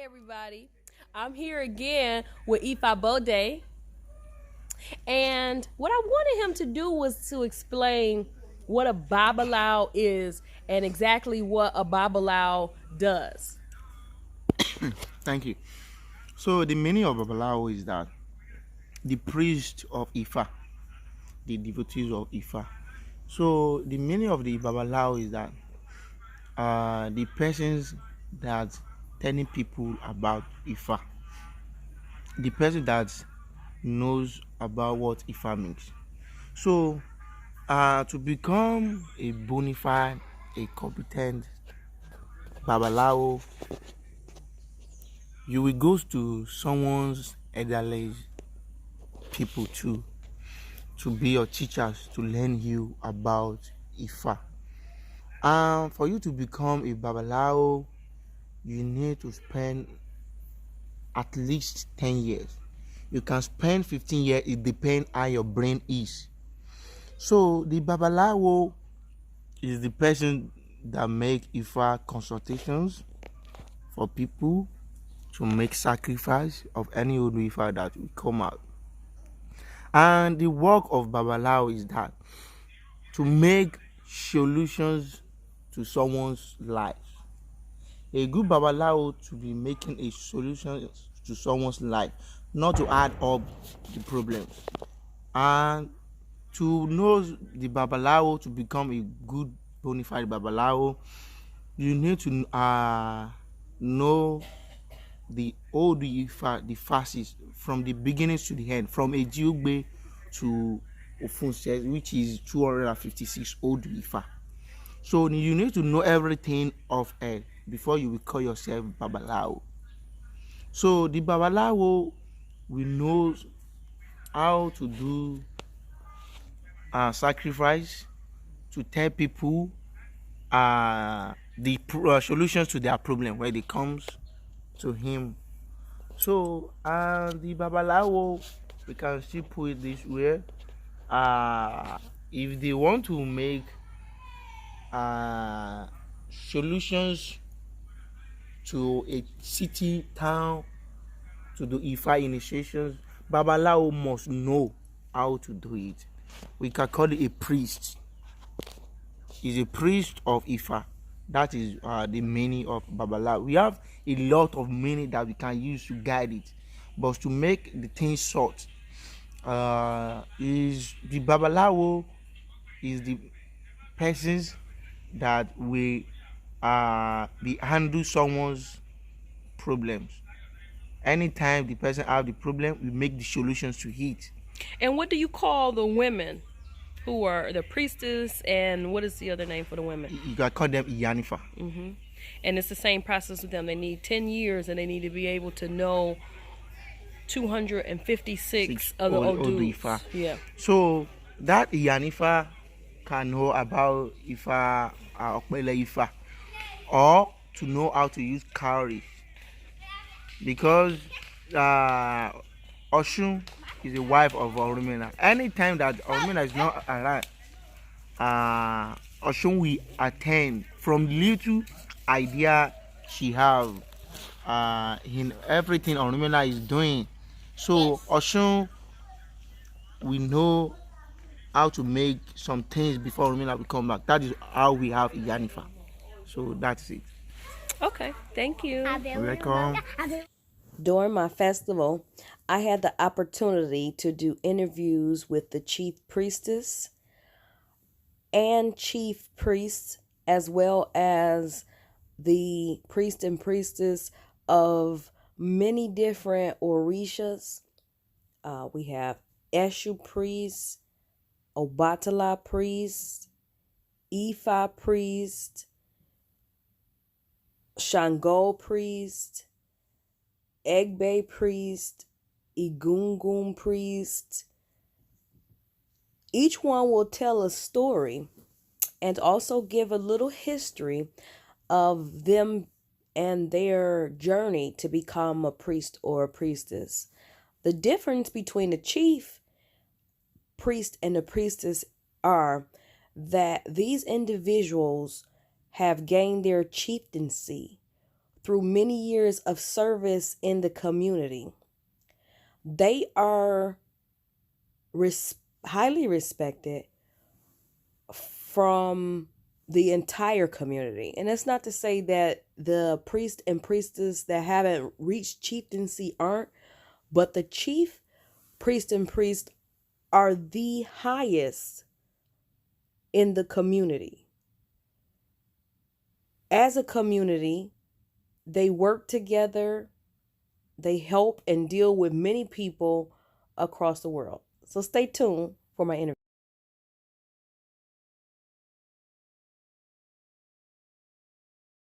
Everybody. I'm here again with Ifa Bode, and what I wanted him to do was to explain what a Babalawo is and exactly what a Babalawo does. Thank you. So the meaning of Babalawo is that the priest of Ifa, the devotees of Ifa. So the meaning of the Babalawo is that the persons that telling people about Ifa, the person that knows about what Ifa means. So to become a bona fide, a competent Babalawo, you will go to someone's elderly people to be your teachers to learn you about Ifa. For you to become a Babalawo, you need to spend at least 10 years. You can spend 15 years, it depends how your brain is. So the Babalawo is the person that make Ifa consultations for people to make sacrifice of any old Ifa that will come out. And the work of Babalawo is that to make solutions to someone's life. A good Babalawo to be making a solution to someone's life, not to add up the problems. And to know the Babalawo, to become a good bona fide Babalawo, you need to know the old Ifa, the fasces from the beginning to the end, from Ejiogbe to Ofunse, which is 256 old Ifa. So you need to know everything of it before you will call yourself Babalawo. So the Babalawo will know how to do sacrifice, to tell people the solutions to their problem when it comes to him. So the Babalawo, we can still put it this way. If they want to make solutions to a city, town, to do Ifa initiations, Babalawo must know how to do it. We can call it a priest. He's a priest of Ifa. That is the meaning of Babalawo. We have a lot of meaning that we can use to guide it, but to make the thing short, is the Babalawo is the persons that will be handle someone's problems. Anytime the person have the problem, we make the solutions to it. And what do you call the women who are the priestess, and what is the other name for the women? You can call them Iyanifa. And it's the same process with them. They need 10 years and they need to be able to know 256 of the old dudes. Ifa. Yeah. So that Iyanifa can know about Ifa, Okpele Ifa, or to know how to use cowries, because Oshun is the wife of Orumila. Anytime that Orumila is not alive, Oshun will attend from little idea she have in everything Orumila is doing. So Oshun we know how to make some things before Orumila will come back. That is how we have Iyanifa. So that's it. Okay, thank you. You're welcome. During my festival, I had the opportunity to do interviews with the chief priestess and chief priests, as well as the priest and priestess of many different Orishas. We have Eshu priest, Obatala priest, Ifa priest, Shango priest, Egbe priest, Igungun priest. Each one will tell a story and also give a little history of them and their journey to become a priest or a priestess. The difference between the chief priest and the priestess are that these individuals have gained their chieftaincy through many years of service in the community. They are highly respected from the entire community. And that's not to say that the priest and priestess that haven't reached chieftaincy aren't, but the chief priest and priest are the highest in the community. As a community, they work together, they help and deal with many people across the world. So stay tuned for my interview.